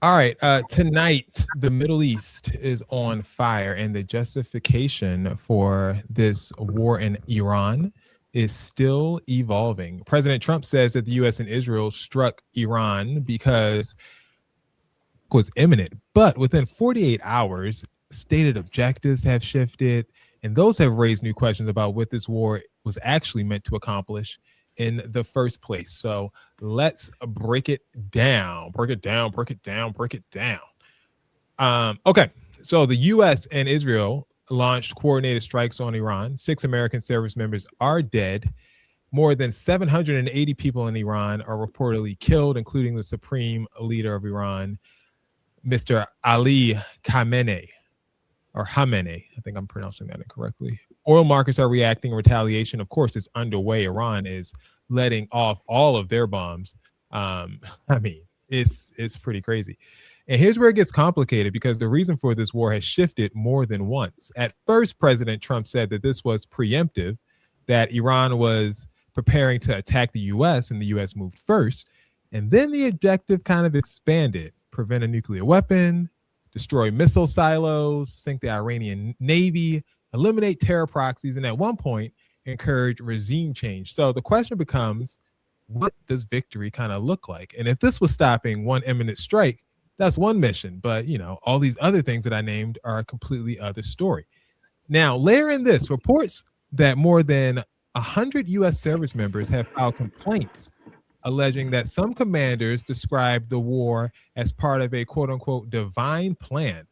All right. Tonight, the Middle East is on fire, and the justification for this war in Iran is still evolving. President Trump says that the U.S. and Israel struck Iran because it was imminent, but within 48 hours, stated objectives have shifted, and those have raised new questions about what this war was actually meant to accomplish in the first place. So let's break it down. Break it down. Break it down. Break it down. Okay. So the U.S. and Israel launched coordinated strikes on Iran. 6 American service members are dead. More than 780 people in Iran are reportedly killed, including the supreme leader of Iran, Mr. Ali Khamenei, or Khamenei. I think I'm pronouncing that incorrectly. Oil markets are reacting in retaliation. Of course, it's underway. Iran is letting off all of their bombs. I mean, it's pretty crazy. And here's where it gets complicated, because the reason for this war has shifted more than once. At first, President Trump said that this was preemptive, that Iran was preparing to attack the U.S. and the U.S. moved first. And then the objective kind of expanded: prevent a nuclear weapon, destroy missile silos, sink the Iranian Navy, eliminate terror proxies, and at one point, encourage regime change. So the question becomes, what does victory kind of look like? And if this was stopping one imminent strike, that's one mission. But, you know, all these other things that I named are a completely other story. Now, layer in this: reports that more than 100 U.S. service members have filed complaints alleging that some commanders described the war as part of a quote-unquote divine plan.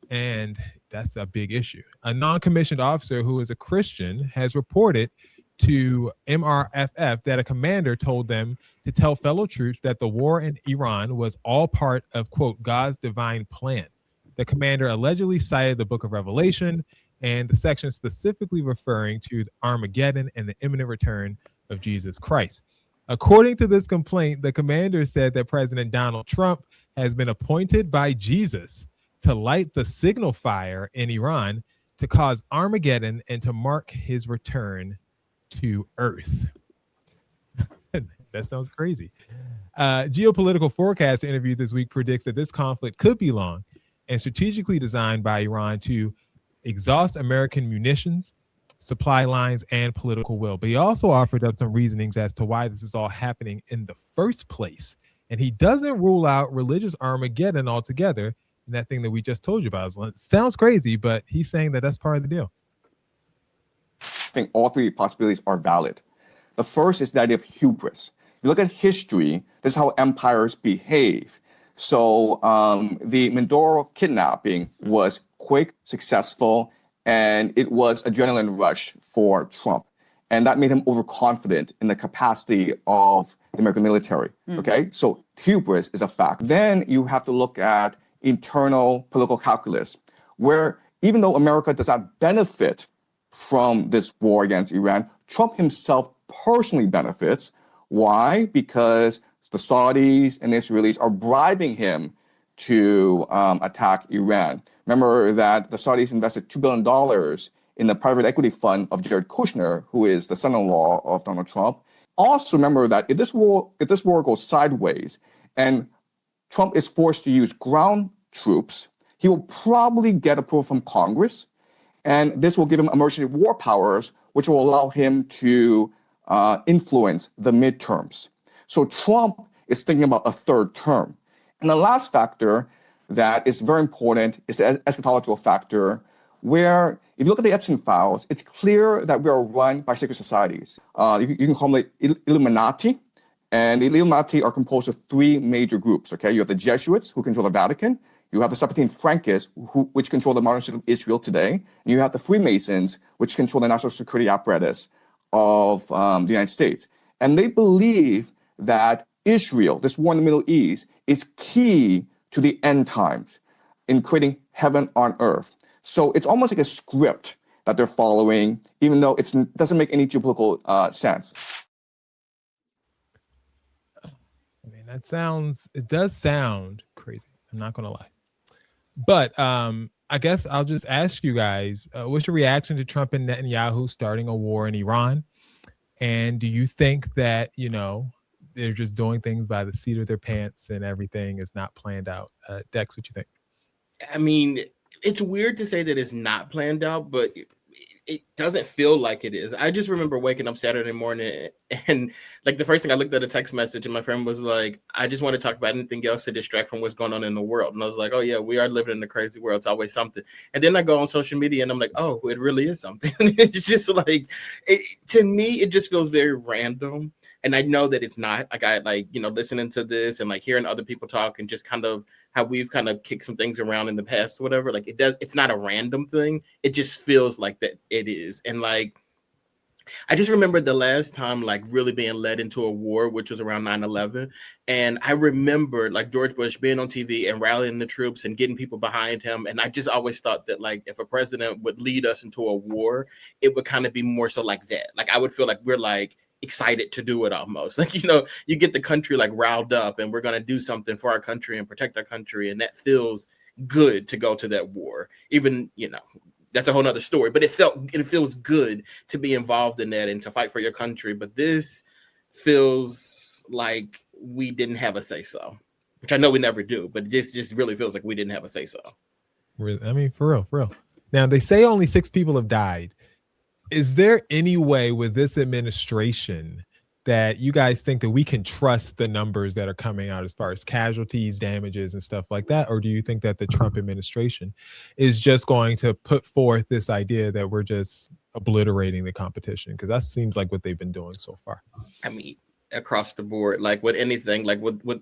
And that's a big issue. A non-commissioned officer who is a Christian has reported to MRFF that a commander told them to tell fellow troops that the war in Iran was all part of, quote, God's divine plan. The commander allegedly cited the book of Revelation, and the section specifically referring to Armageddon and the imminent return of Jesus Christ. According to this complaint, the commander said that President Donald Trump has been appointed by Jesus to light the signal fire in Iran to cause Armageddon and to mark his return to Earth. That sounds crazy. Geopolitical forecaster interviewed this week predicts that this conflict could be long and strategically designed by Iran to exhaust American munitions, supply lines, and political will. But he also offered up some reasonings as to why this is all happening in the first place. And he doesn't rule out religious Armageddon altogether. And that thing that we just told you about sounds crazy, but he's saying that that's part of the deal. I think all three possibilities are valid. The first is the idea of hubris. If you look at history, this is how empires behave. So the Mindoro kidnapping was quick, successful, and it was adrenaline rush for Trump. And that made him overconfident in the capacity of the American military. Okay, so hubris is a fact. Then you have to look at internal political calculus, where even though America does not benefit from this war against Iran, Trump himself personally benefits. Why? Because the Saudis and the Israelis are bribing him to attack Iran. Remember that the Saudis invested $2 billion in the private equity fund of Jared Kushner, who is the son-in-law of Donald Trump. Also remember that if this war goes sideways and Trump is forced to use ground troops, he will probably get approval from Congress, and this will give him emergency war powers, which will allow him to influence the midterms. So Trump is thinking about a third term. And the last factor that is very important is the eschatological factor, where if you look at the Epstein files, it's clear that we are run by secret societies. You can call them the Illuminati, and the Illuminati are composed of three major groups. Okay, you have the Jesuits, who control the Vatican. You have the Sephardim Frankists, which control the modern state of Israel today. And you have the Freemasons, which control the national security apparatus of the United States. And they believe that Israel, this war in the Middle East, is key to the end times in creating heaven on earth. So it's almost like a script that they're following, even though it doesn't make any geopolitical sense. I mean, it does sound crazy. I'm not going to lie. But I guess I'll just ask you guys, what's your reaction to Trump and Netanyahu starting a war in Iran? And do you think that, they're just doing things by the seat of their pants and everything is not planned out. Dex, what you think? I mean, it's weird to say that it's not planned out, but it doesn't feel like it is. I just remember waking up Saturday morning and like the first thing I looked at a text message and my friend was like, I just want to talk about anything else to distract from what's going on in the world. And I was like, oh yeah, we are living in a crazy world. It's always something. And then I go on social media and I'm like, oh, it really is something. It's just like, to me, it just feels very random. And I know that it's not. Like I listening to this and like hearing other people talk and just kind of how we've kind of kicked some things around in the past or whatever. Like it's not a random thing. It just feels like that it is. And like, I just remember the last time like really being led into a war, which was around 9/11. And I remember like George Bush being on TV and rallying the troops and getting people behind him. And I just always thought that like if a president would lead us into a war, it would kind of be more so like that. Like I would feel like we're like excited to do it almost. Like, you get the country like riled up and we're going to do something for our country and protect our country. And that feels good to go to that war. Even, that's a whole nother story, but it feels good to be involved in that and to fight for your country. But this feels like we didn't have a say so, which I know we never do, but this just really feels like we didn't have a say so. I mean, for real. Now they say only 6 people have died. Is there any way with this administration that you guys think that we can trust the numbers that are coming out as far as casualties, damages, and stuff like that? Or do you think that the Trump administration is just going to put forth this idea that we're just obliterating the competition? Because that seems like what they've been doing so far. I mean, across the board, like with anything, like with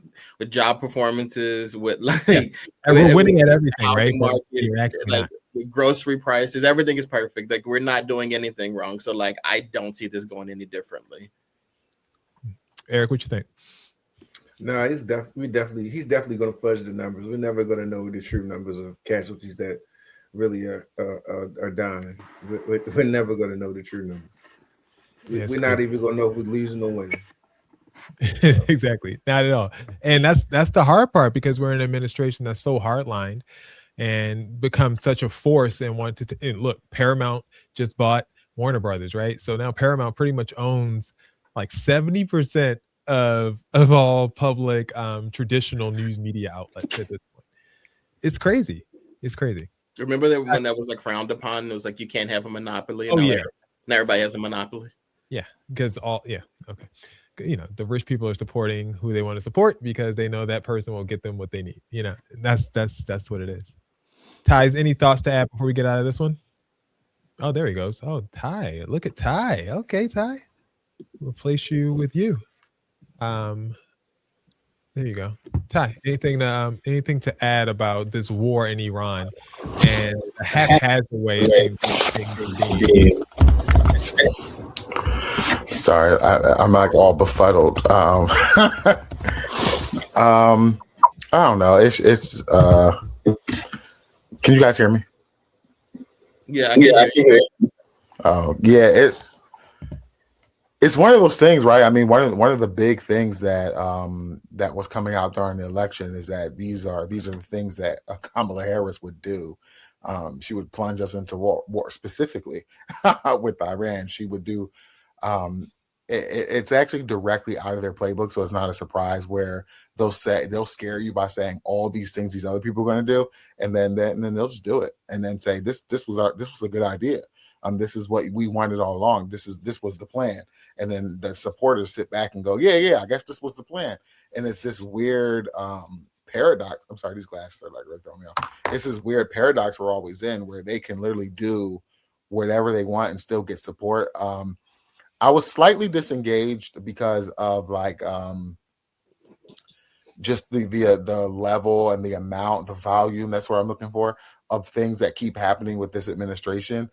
job performances, with like we're winning at everything, right? Market, like grocery prices, everything is perfect. Like we're not doing anything wrong. So like I don't see this going any differently. Eric, what you think? No, he's definitely going to fudge the numbers. We're never going to know the true numbers of casualties that really are dying. We're never going to know the true number. We're not even going to know who's losing or winning. Exactly, not at all. And that's the hard part, because we're in an administration that's so hardlined and become such a force and wanted to. And look, Paramount just bought Warner Brothers, right? So now Paramount pretty much owns like 70% of all public traditional news media outlets at this point. It's crazy. Remember that when that was like frowned upon? It was like you can't have a monopoly. Oh yeah. Now everybody has a monopoly. Yeah, because okay. The rich people are supporting who they want to support because they know that person will get them what they need. That's what it is. Ty's, any thoughts to add before we get out of this one? Oh, there he goes. Oh, Ty. Look at Ty. Okay, Ty. We'll place you with you. There you go. Ty, anything to add about this war in Iran and the haphazard way things being? Sorry, I'm like all befuddled. I don't know. It's can you guys hear me? Yeah, I can hear you. Oh, yeah. It's one of those things, right? I mean, one of the big things that that was coming out during the election is that these are the things that Kamala Harris would do. She would plunge us into war specifically with Iran. She would do. It's actually directly out of their playbook, so it's not a surprise where they'll scare you by saying all these things these other people are going to do, and then they'll just do it, and then say this was a good idea. This is what we wanted all along. This was the plan. And then the supporters sit back and go, yeah, I guess this was the plan. And it's this weird paradox. I'm sorry, these glasses are like really throwing me off. It's this weird paradox we're always in, where they can literally do whatever they want and still get support. I was slightly disengaged because of like just the level and the amount, the volume, that's what I'm looking for, of things that keep happening with this administration.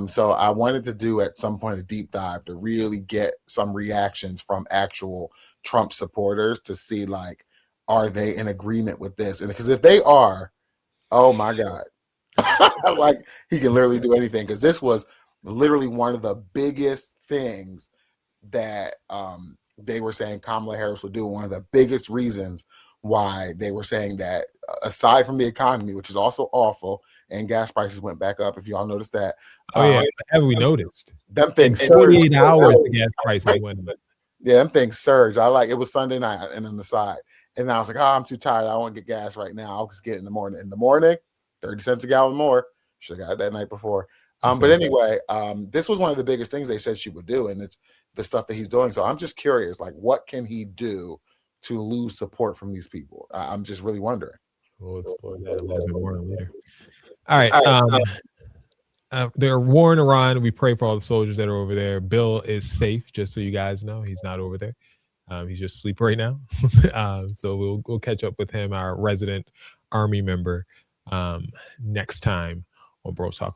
So I wanted to do at some point a deep dive to really get some reactions from actual Trump supporters to see, like, are they in agreement with this? And because if they are, oh my God, like he can literally do anything, because this was literally one of the biggest things that they were saying Kamala Harris would do. One of the biggest reasons why they were saying that, aside from the economy, which is also awful, and gas prices went back up. If y'all noticed that. Oh yeah, have we noticed? Them things. 48 hours the gas prices went up. Yeah, them things surged. I like it was Sunday night and on the side. And I was like, oh, I'm too tired. I don't want to get gas right now. I'll just get it in the morning. In the morning, 30 cents a gallon more. Should have got it that night before. But anyway, this was one of the biggest things they said she would do, and it's the stuff that he's doing. So I'm just curious, like, what can he do to lose support from these people? I'm just really wondering. We'll explore that a little bit more later. All right. They're war in Iran. We pray for all the soldiers that are over there. Bill is safe, just so you guys know. He's not over there. He's just asleep right now. So we'll catch up with him, our resident Army member, next time on Bros Talk.